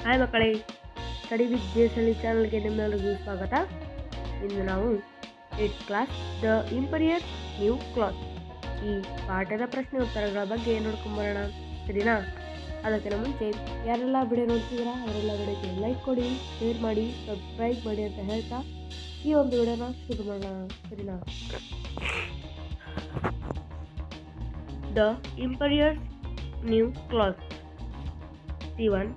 Hi ಮಕ್ಕಳೇ, study with GSLV ಚಾನಲ್ಗೆ ನಿಮ್ಮೆಲ್ಲರಿಗೂ ಸ್ವಾಗತ. ಇಂದು ನಾವು 8th class the emperor new cloth ಈ ಪಾಠದ ಪ್ರಶ್ನೆ ಉತ್ತರಗಳ ಬಗ್ಗೆ ನೋಡ್ಕೊಂಬರೋಣ, ಸರಿನಾ? ಅದಕ್ಕಿಂತ ಮುಂಚೆ ಯಾರೆಲ್ಲ ವಿಡಿಯೋ ನೋಡ್ತಿದ್ದೀರಾ ಅವರೆಲ್ಲ ವಿಡಿಯೋಗೆ ಲೈಕ್ ಕೊಡಿ, ಶೇರ್ ಮಾಡಿ, ಸಬ್ಸ್ಕ್ರೈಬ್ ಮಾಡಿ ಅಂತ ಹೇಳ್ತಾ ಈ ಒಂದು ವಿಡಿಯೋನ ಶುರು ಮಾಡೋಣ, ಸರಿನಾ? The emperor new cloth. C1.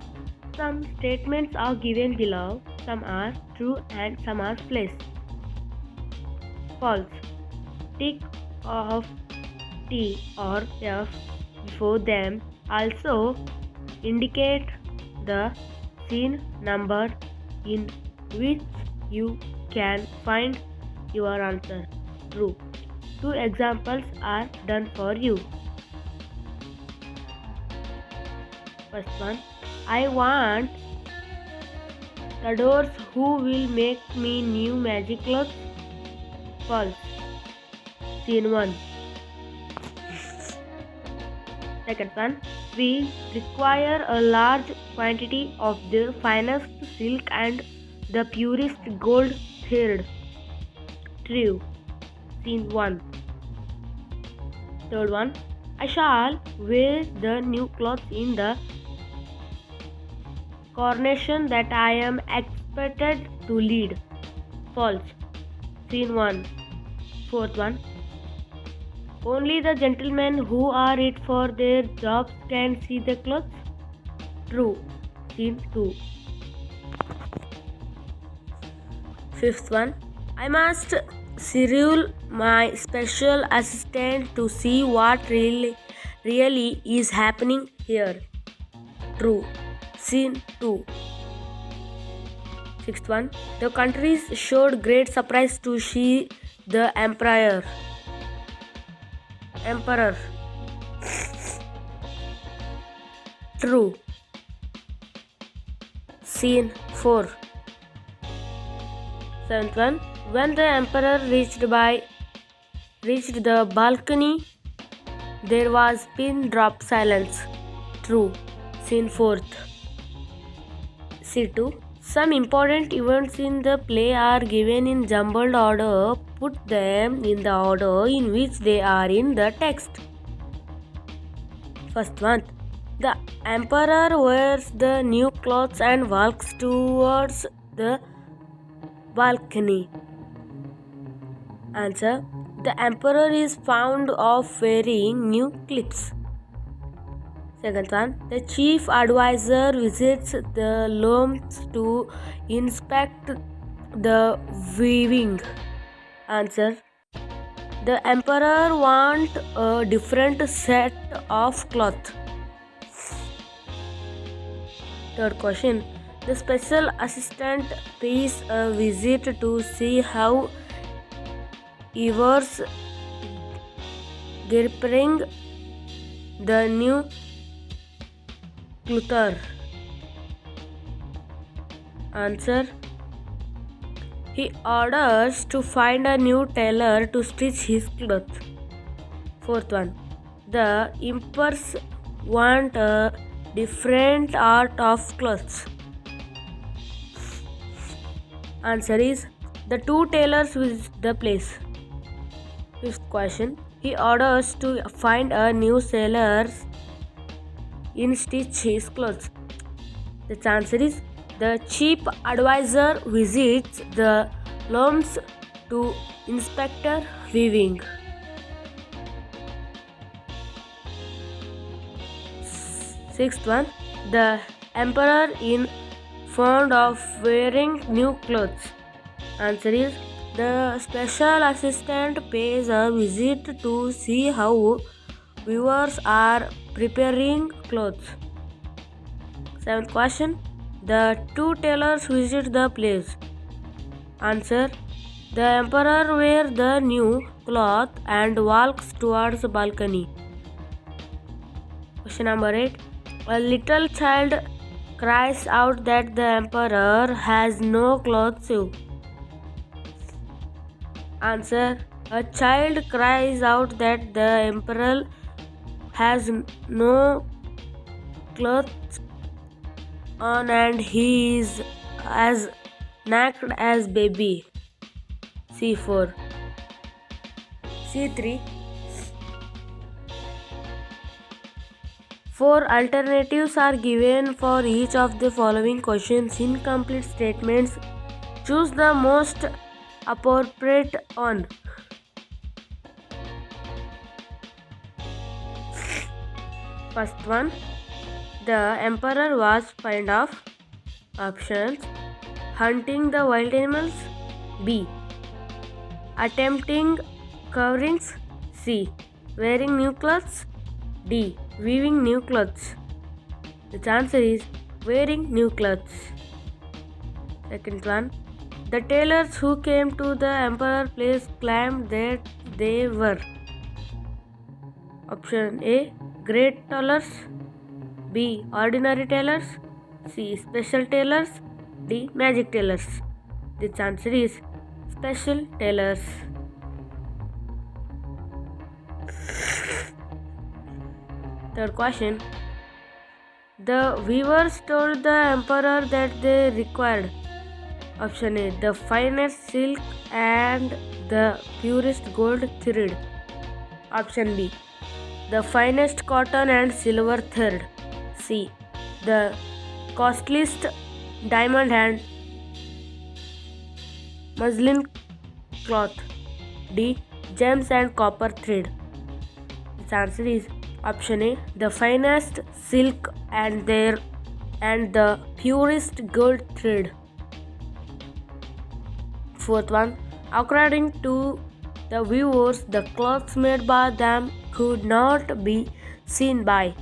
Some statements are given below. Some are true and some are false. False. Tick of T or F before them also indicate the scene number in which you can find your answer. True. 2 examples are done for you. First one. I want the doors who will make me new magic clothes. False. Scene 1. Second one. We require a large quantity of the finest silk and the purest gold thread. True. Scene 1. Third one. I shall wear the new clothes in the coronation that I am expected to lead. False. Scene 1. Fourth one. Only the gentlemen who are it for their jobs can see the clothes. True. Scene 2. Fifth one. I must schedule my special assistant to see what really is happening here. True. Scene 2. Sixth one. The countries showed great surprise to see the emperor. True. Scene 4. Seventh one. When the emperor reached the balcony, there was pin drop silence. True. Scene 4th. C2. Some important events in the play are given in jumbled order. Put them in the order in which they are in the text. First one. The emperor wears the new clothes and walks towards the balcony. Answer. The emperor is fond of wearing new clips. Second one. The chief advisor visits the looms to inspect the weaving. Answer. The emperor wants a different set of cloth. Third question. The special assistant pays a visit to see how weavers preparing the new Uttar. Answer. He orders to find a new tailor to stitch his clothes. Fourth one. The emperors want a different art of clothes. Answer is the 2 tailors visit the place. Fifth question. He orders to find a new tailor in stitch his clothes. The answer is the chief advisor visits the looms to inspect weaving. Sixth one. The emperor is fond of wearing new clothes. Answer is the special assistant pays a visit to see how weavers are preparing clothes. Seventh question. The 2 tailors visit the place. Answer. The emperor wears the new cloth and walks towards the balcony. Question number 8. A little child cries out that the emperor has no clothes. Answer. A child cries out that the emperor has no clothes on and he is as naked as baby. C4. C3. 4 alternatives are given for each of the following questions. Incomplete statements. Choose the most appropriate one. First one. The emperor was fond of. Options: hunting the wild animals. B. Attempting coverings. C. Wearing new clothes. D. Weaving new clothes. The answer is wearing new clothes. Second one. The tailors who came to the emperor's place claimed that they were. Option A. Great tailors. B. Ordinary tailors. C. Special tailors. D. Magic tailors. The answer is special tailors. Third question. The weavers told the emperor that they required. Option A. The finest silk and the purest gold thread. Option B. The finest cotton and silver thread. C. The costliest diamond and muslin cloth. D. Gems and copper thread. The answer is option A. The finest silk and the purest gold thread. Fourth one. According to the weavers, the clothes made by them could not be seen by.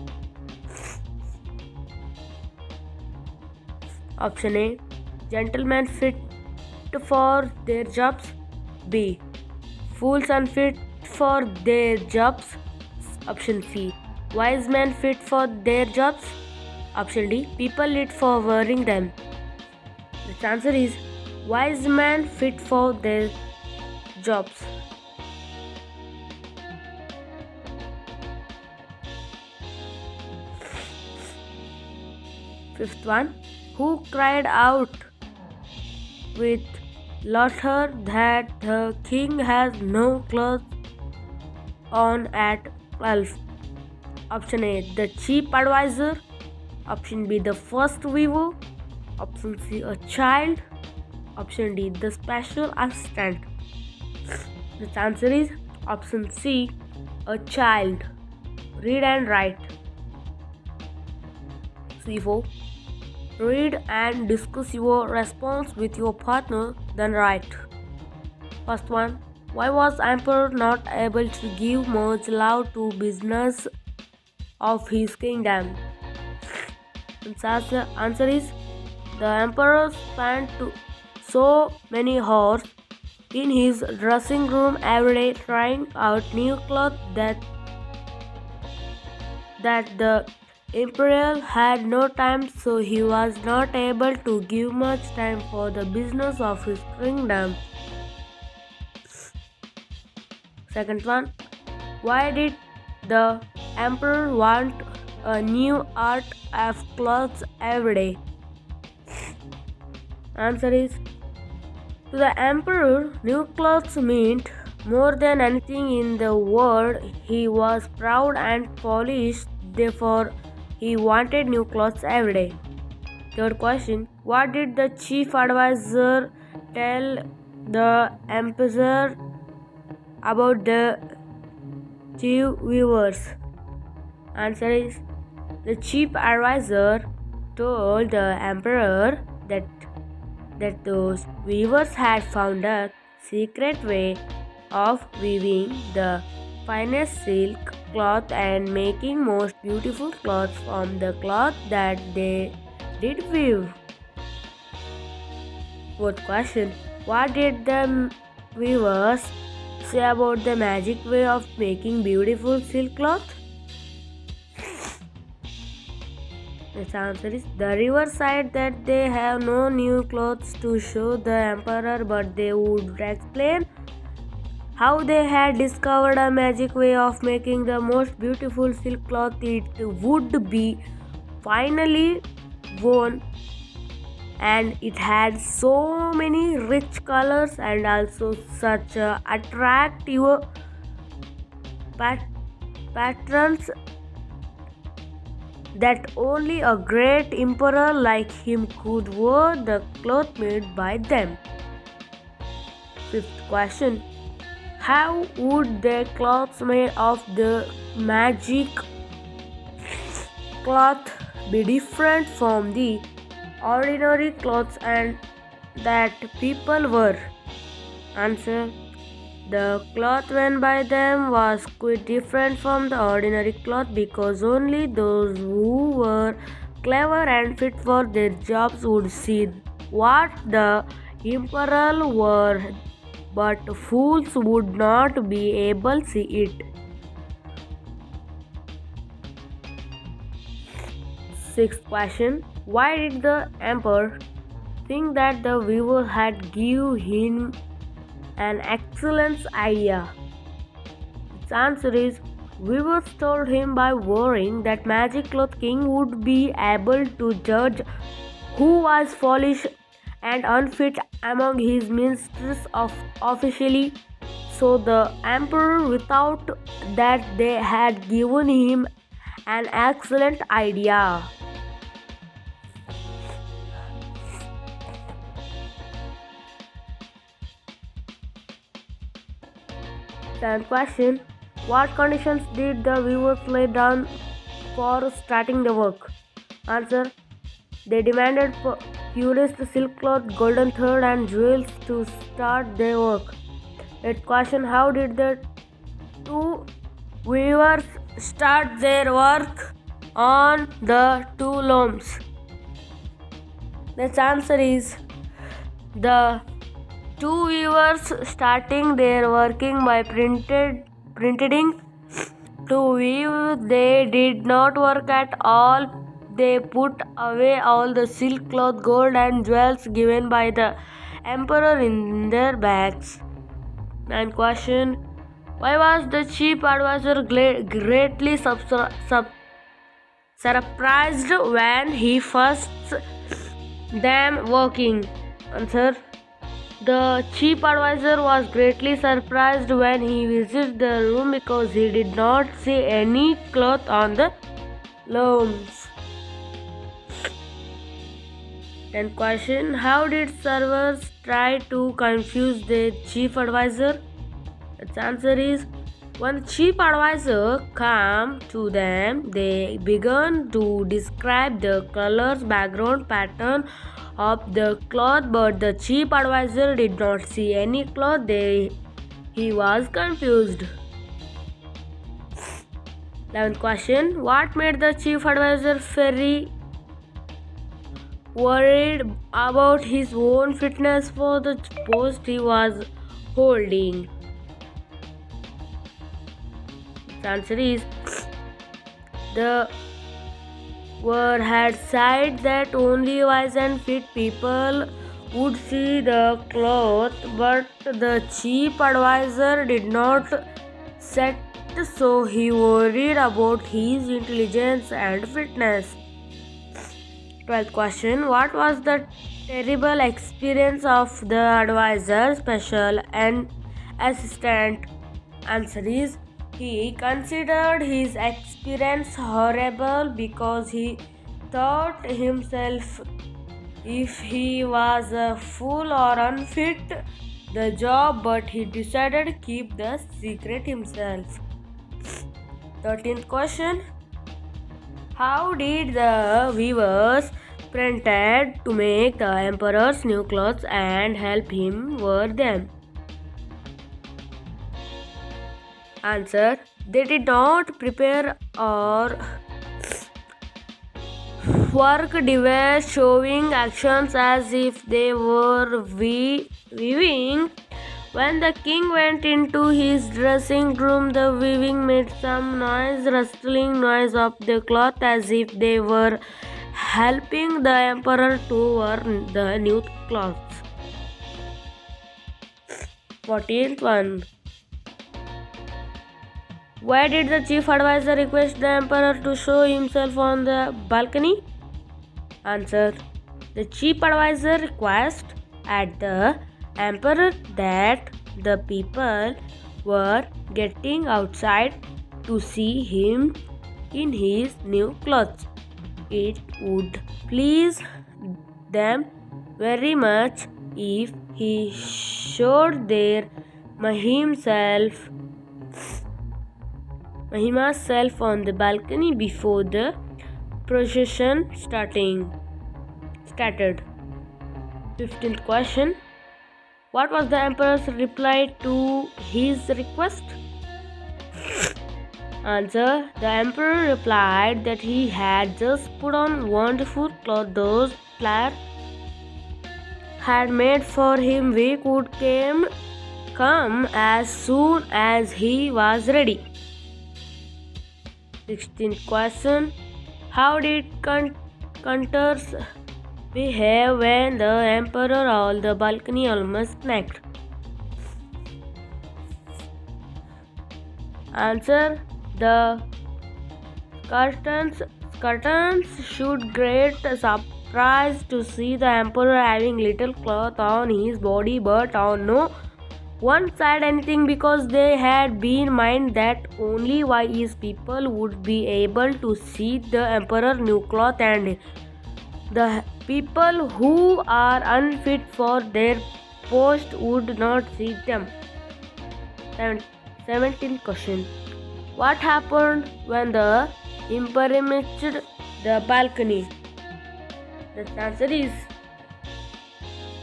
Option A. Gentlemen fit for their jobs. B. Fools unfit for their jobs. Option C. Wise men fit for their jobs. Option D. People lit for wearing them. The answer is wise men fit for their jobs. Fifth one. Who cried out with laughter that the king has no clothes on at 12? Option A. The chief advisor. Option B. The first weaver. Option C. A child. Option D. The special assistant. The answer is option C. A child. Read and write. C4. Read and discuss your response with your partner, then write. First one. Why was emperor not able to give much love to business of his kingdom? The answer is the emperor spent so many hours in his dressing room every day trying out new clothes that the emperor had no time, so he was not able to give much time for the business of his kingdom. Second one. Why did the emperor want a new art of clothes every day? Answer is, to the emperor, new clothes meant more than anything in the world. He was proud and polished, therefore he wanted new clothes every day. Third question. What did the chief advisor tell the emperor about the chief weavers? Answer is, the chief advisor told the emperor that those weavers had found a secret way of weaving the finest silk cloth and making most beautiful clothes from the cloth that they did weave. Fourth question. What did the weavers say about the magic way of making beautiful silk cloth? The answer is, the weaver said that they have no new clothes to show the emperor, but they would explain how they had discovered a magic way of making the most beautiful silk cloth. It would be finally worn, and it had so many rich colors and also such attractive patterns that only a great emperor like him could wear the cloth made by them. Fifth question. How would the clothes made of the magic cloth be different from the ordinary clothes and that people wear? Answer. The cloth worn by them was quite different from the ordinary cloth because only those who were clever and fit for their jobs would see what the emperor wore, but fools would not be able to see it. Sixth question. Why did the emperor think that the weaver had given him an excellent idea? Its answer is, weavers told him by wearing that magic cloth king would be able to judge who was foolish and unfit among his ministers officially. So the emperor, without that, they had given him an excellent idea. Seventh question. What conditions did the weavers lay down for starting the work? Answer. They demanded purest silk cloth, golden thread and jewels to start their work. Eighth question. How did the two weavers start their work on the two looms? The answer is, the two weavers starting their working by printing to weave. They did not work at all. They put away all the silk cloth, gold and jewels given by the emperor in their bags. Ninth question. Why was the chief advisor greatly surprised when he first them working? Answer. The chief advisor was greatly surprised when he visited the room because he did not see any cloth on the looms. 10th question. How did servers try to confuse the chief advisor? Its answer is, when chief advisor came to them, they began to describe the colors, background, pattern of the cloth, but the chief advisor did not see any cloth. He was confused. 11th question. What made the chief advisor very worried about his own fitness for the post he was holding? The answer is, the word had said that only wise and fit people would see the cloth, but the chief advisor did not set, so he worried about his intelligence and fitness. 12th question. What was the terrible experience of the advisor, special and assistant? Answer is, he considered his experience horrible because he thought himself if he was a fool or unfit the job, but he decided to keep the secret himself. 13th question. How did the weavers pretend to make the emperor's new clothes and help him wear them? Answer. They did not prepare or work device showing actions as if they were weaving. When the king went into his dressing room, the weaving made some noise, rustling noise of the cloth as if they were helping the emperor to wear the new clothes. 14th one. Why did the chief advisor request the emperor to show himself on the balcony? Answer. The chief advisor requested at the emperor that the people were getting outside to see him in his new clothes. It would please them very much if he showed their Mahima's self on the balcony before the procession started. 15th question. What was the emperor's reply to his request? Answer. The emperor replied that he had just put on wonderful clothes those players had made for him. We could come as soon as he was ready. 16th question. How did conteurs behave when the emperor on the balcony almost snapped? Answer. The curtains showed great surprise to see the emperor having little cloth on his body, but on no one said anything because they had been mind that only wise people would be able to see the emperor's new cloth, and the people who are unfit for their post would not see them. 17th question. What happened when the emperor reached the balcony? The answer is,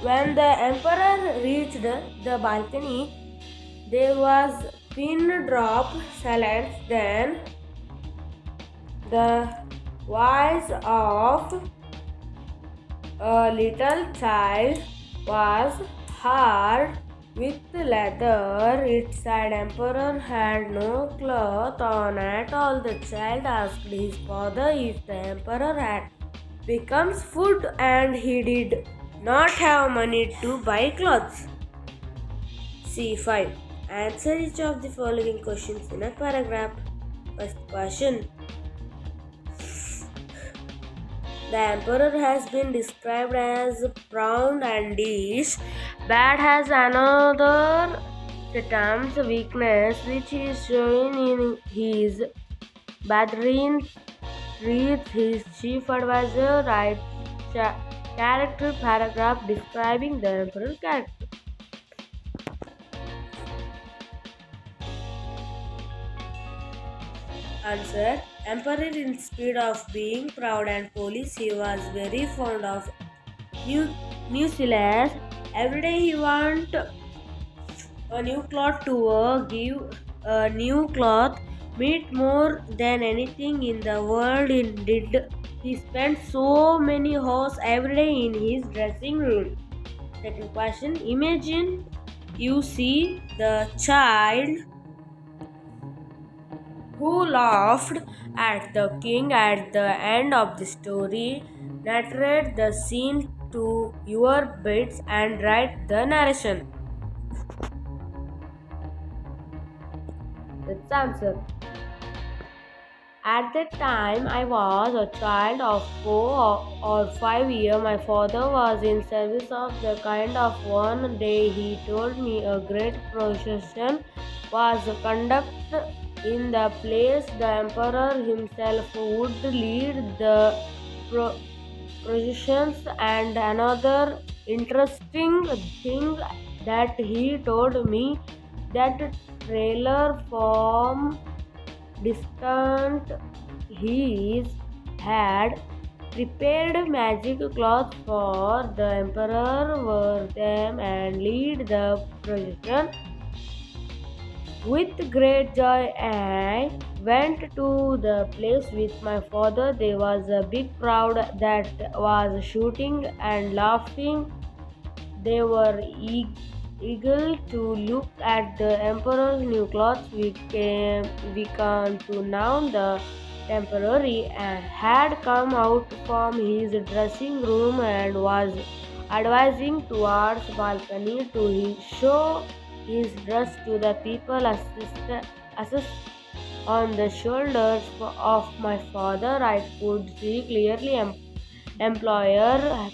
when the emperor reached the balcony, there was pin drop silence. Then the voice of a little child was heard with leather. It said emperor had no cloth on at all. The child asked his father if the emperor had become food, and he did not have money to buy clothes. C5. Answer each of the following questions in a paragraph. First question. The emperor has been described as proud and dish. Bad has another term's weakness, which is shown in his battering treats his chief advisor writes character paragraph describing the emperor's character. Answer. Emperor, in spite of being proud and police, he was very fond of new syllabus. Every day he wanted a new cloth to give a new cloth meat more than anything in the world. Indeed, he spent so many hours every day in his dressing room. Second question. Imagine you see the child who laughed at the king at the end of the story. Narrate the scene to your bits and write the narration. Let's answer. At that time, I was a child of 4 or 5 years. My father was in service of the kind of. One day he told me a great procession was conducted in the place. The emperor himself would lead the processions, and another interesting thing that he told me, that trailer from distant he had prepared magic cloth for the emperor, wear them and lead the procession. With great joy, I went to the place with my father. There was a big crowd that was shooting and laughing. They were eager to look at the emperor's new clothes. We came to know the emperor had come out from his dressing room and was advancing towards the balcony to show his dress to the people. Assist on the shoulders of my father, I could see clearly employer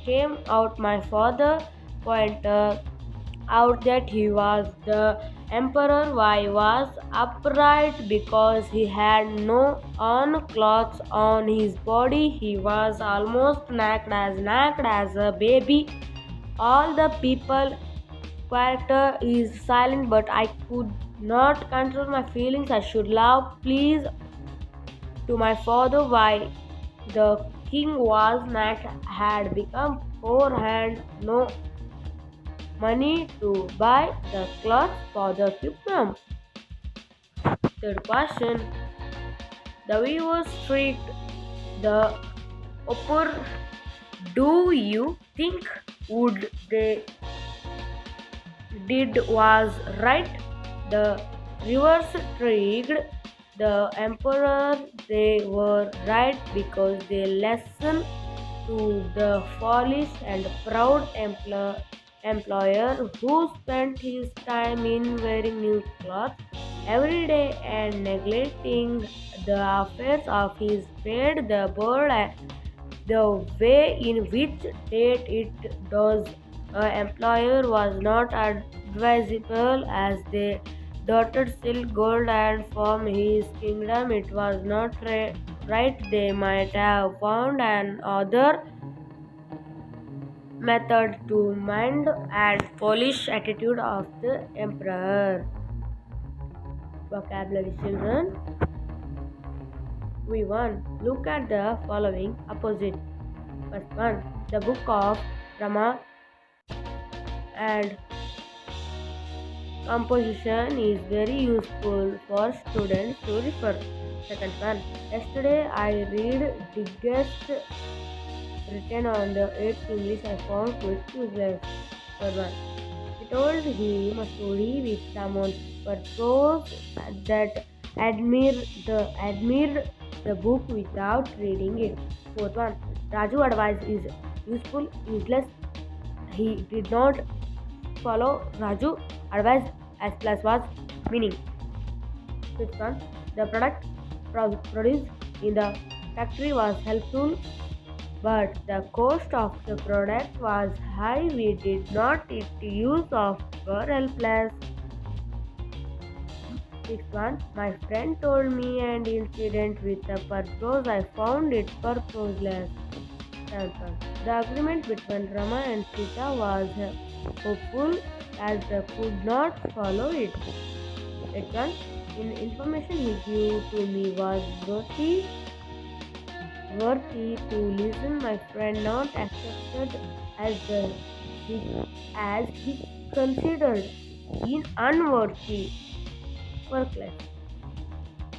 came out. My father pointed out that he was the emperor. Why was upright? Because he had no on clothes on his body. He was almost naked as a baby. All the people character is silent, but I could not control my feelings. I should laugh. Please to my father why the king was not had become poor and no money to buy the clothes for the kingdom. Third question. The viewers tricked the upper. Do you think would they did was right? The reverse tricked the emperor. They were right because they listened to the foolish and proud employer who spent his time in wearing new clothes every day and neglecting the affairs of his maid, the bird, and the way in which date it does. Employer was not advisable as they dotted silk, gold, and from his kingdom. It was not right. They might have found another method to mend and polish attitude of the emperor. Vocabulary children. We want look at the following opposite. First one, the book of Rama and composition is very useful for students to refer. Second one, yesterday I read Digest written on the 8th English I found quite useless. Third one, he told him a story with someone purpose that admired the book without reading it. Fourth one, Raju advice is useful, useless. He did not follow Raju advice as plus was meaning. Fifth one, the product produced in the factory was helpful, but the cost of the product was high. We did not use of were helpless. Sixth one, my friend told me an incident with a purpose. I found it purposeless. Seventh one, the agreement between Rama and Sita was hopeful as they could not follow it. Eighth one, in information he gave to me was worthy to listen. My friend not accepted as he considered in unworthy. Workless.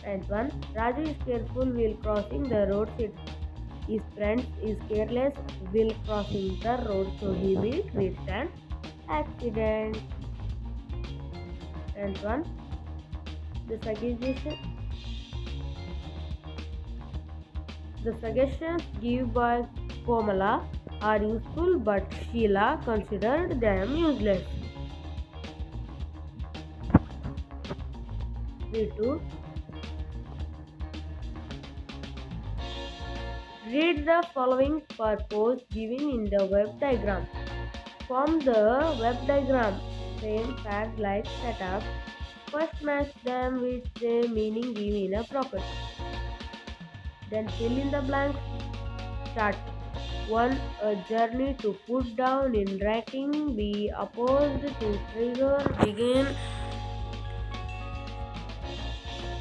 And one, Raju is careful while crossing the road. His friend is careless while crossing the road, so he will create an accident. And one, the suggestions given by Komala are useful, but Sheila considered them useless. V2. Read the following purpose given in the web diagram. From the web diagram, same facts like setup. First match them with the meaning given in a property. Then fill in the blanks. Start 1. A journey to put down in writing. Be opposed to trigger. Begin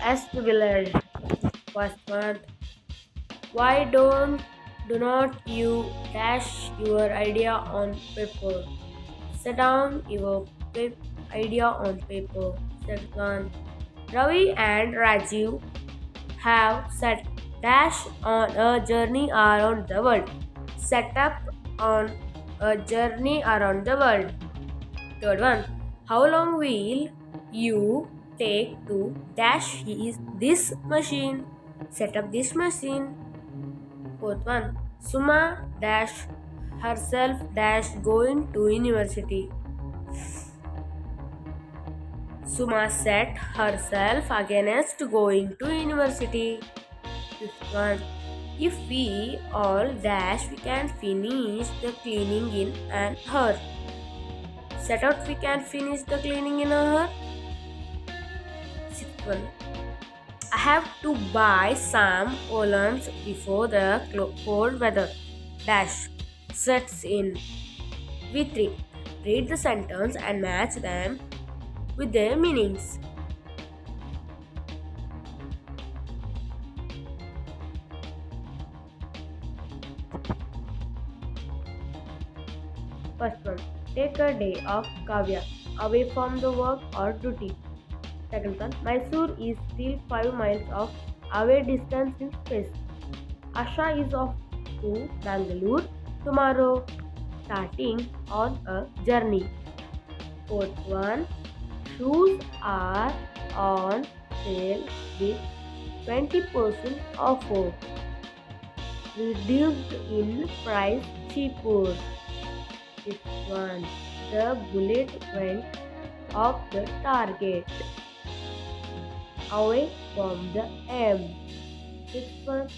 established. First one. Why do not you dash your idea on paper? Set down your idea on paper. Second one. Ravi and Rajiv have set dash on a journey around the world. Set up on a journey around the world. Third one. How long will you take to dash this machine? Set up this machine. Fourth one. Suma dash herself dash going to university. Suma set herself against going to university. Fifth one. If we all dash, we can finish the cleaning in an hour. Set out, we can finish the cleaning in an hour. Sixth one. I have to buy some woolens before the cold weather dash sets in. V3. Read the sentence and match them with their meanings. First one. Take a day of Kavya away from the work or duty. Second one. Mysore is still 5 miles of away distance in space. Asha is off to Bangalore tomorrow, starting on a journey. Fourth one. Shoes are on sale with 20% offer. Reduced in price, cheaper. Fifth one. The bullet went off the target, away from the aim. Sixth one.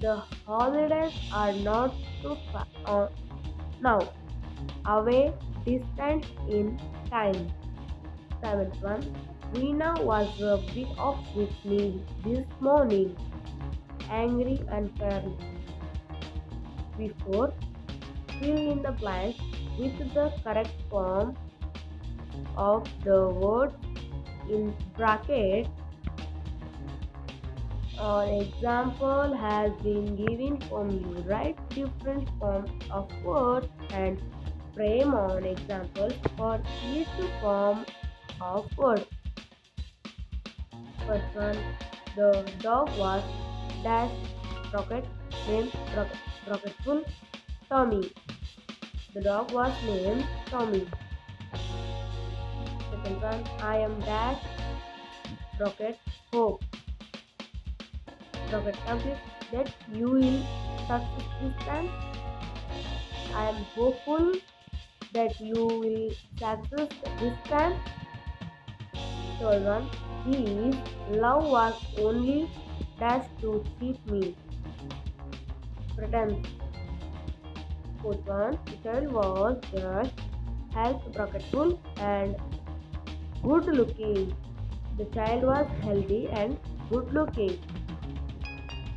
The holidays are not too far now, away, distant in time. Seventh one. Veena was a bit off with me this morning, angry and fairly. Before, fill in the blank with the correct form of the word in bracket. An example has been given from you. Write different forms of words and frame on examples for each form of word. First one. The dog was dash rocket named Rocketful Tommy. The dog was named Tommy. Second one. I am dash rocket hope. Rocket complete that you will succeed this time. I am hopeful that you will succeed this time. Third one. His love was only dash to cheat me. Pretense. Fourth one. The child was just health bracketful and good looking. The child was healthy and good looking.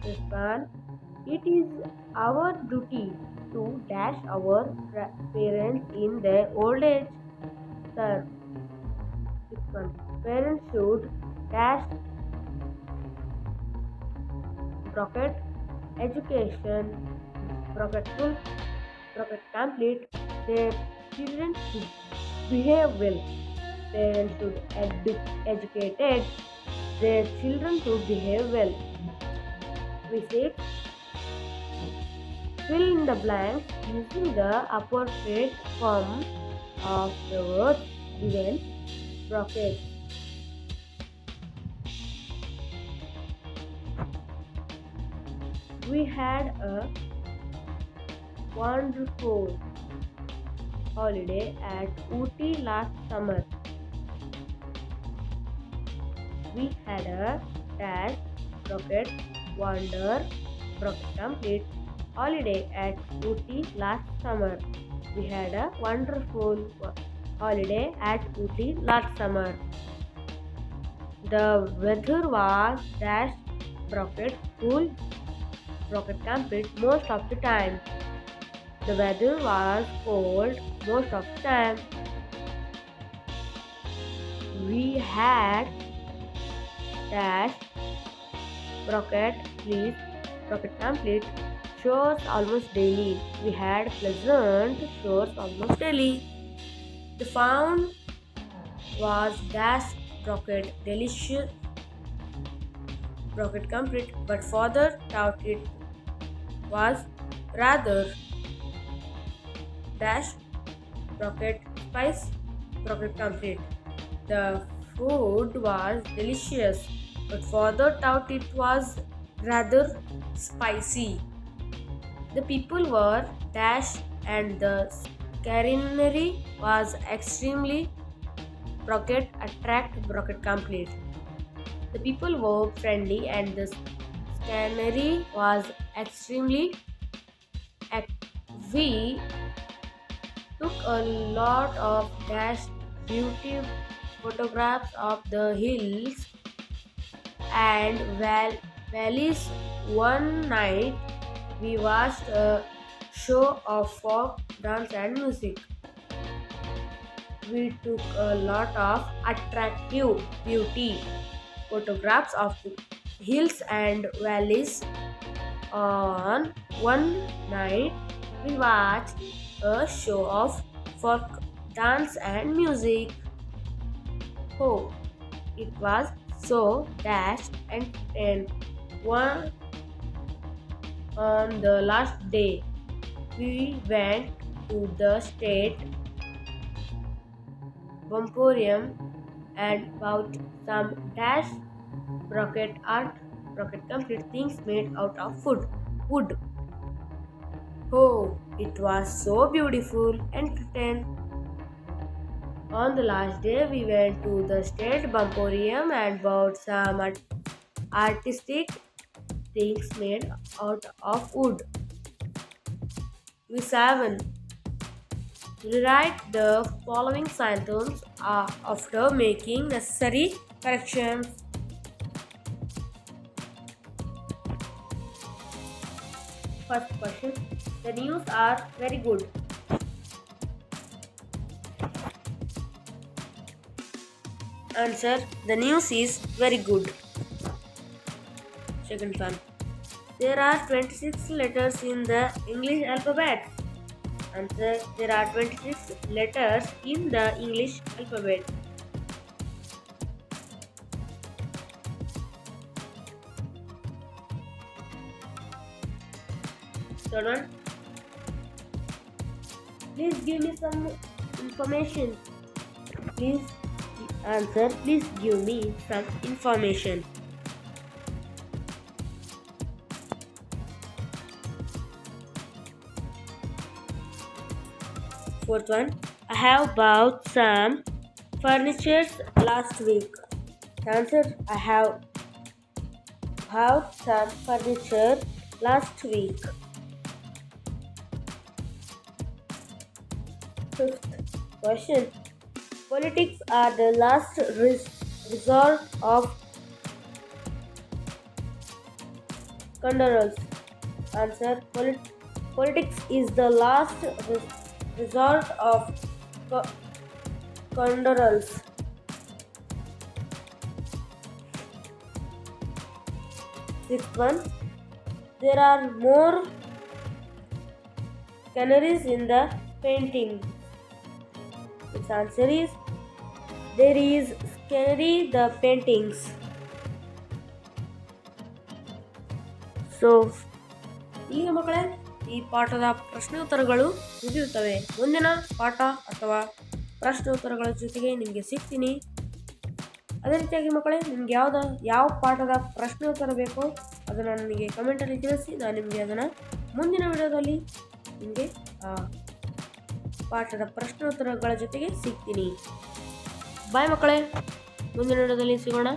This one. It is our duty to dash our parents in their old age. Sir. This one. Parents should dash bracket education bracketful bracket complete. Their children should behave well. Parents should educated. Their children should behave well. We say fill in the blanks using the appropriate form of the word given bracket. We had a wonderful holiday at Uttar last summer. We had a dash bracket wonder bracket complete holiday at Uttar last summer. We had a wonderful holiday at Uttar last summer. The weather was dash bracket cool bracket complete most of the time. The weather was cold most of the time. We had dash bracket please bracket complete showers almost daily. We had pleasant showers almost daily. The found was dash bracket delicious bracket complete, but father thought it was rather dash bracket spice bracket complete. The food was delicious, but father thought it was rather spicy. The people were dash and the scenery was extremely bracket attract bracket complete. The people were friendly and the scenery was extremely we took a lot of beautiful photographs of the hills and valleys. One night we watched a show of folk dance and music. We took a lot of attractive beauty photographs of hills and valleys. On one night, we watched a show of folk dance and music. Oh, it was so and one on the last day, we went to the state Bumporium and bought some rocket complete things made out of wood. Oh, it was so beautiful and pretend. On the last day, we went to the state Bumporium and bought some artistic things made out of wood. V7. Rewrite the following sentences after making necessary corrections. First question. The news are very good. Answer. The news is very good. Second one. There are 26 letters in the English alphabet. Answer. There are 26 letters in the English alphabet. Third one. Please give me some information. Please answer. Please give me some information. Fourth one. I have bought some furniture last week. Answer. I have bought some furniture last week. Fifth question. Politics are the last resort of condolence. Answer. Politics is the last resort of condolence. Sixth one. There are more canaries in the painting. Its answer is there is canary the paintings. So, ಈಗ ಮಕ್ಕಳೇ ಈ ಪಾಠದ ಪ್ರಶ್ನೆ ಉತ್ತರಗಳು ಮುಗಿಯುತ್ತವೆ. ಮುಂದಿನ ಪಾಠ ಅಥವಾ ಪ್ರಶ್ನೆ ಉತ್ತರಗಳ ಜೊತೆಗೆ ನಿಮಗೆ ಸಿಗ್ತೀನಿ. ಅದೇ ರೀತಿಯಾಗಿ ಮಕ್ಕಳೇ ನಿಮ್ಗೆ ಯಾವ ಪಾಠದ ಪ್ರಶ್ನೆ ಉತ್ತರ ಬೇಕೋ ಅದನ್ನು ನನಗೆ ಕಮೆಂಟಲ್ಲಿ ತಿಳಿಸಿ. ನಾನು ನಿಮಗೆ ಅದನ್ನು ಮುಂದಿನ ವಿಡಿಯೋದಲ್ಲಿ ನಿಮಗೆ ಪಾಠದ ಪ್ರಶ್ನೆ ಉತ್ತರಗಳ ಜೊತೆಗೆ ಸಿಗ್ತೀನಿ. ಬಾಯ್ ಮಕ್ಕಳೇ, ಮುಂದಿನ ವಿಡಿಯೋದಲ್ಲಿ ಸಿಗೋಣ.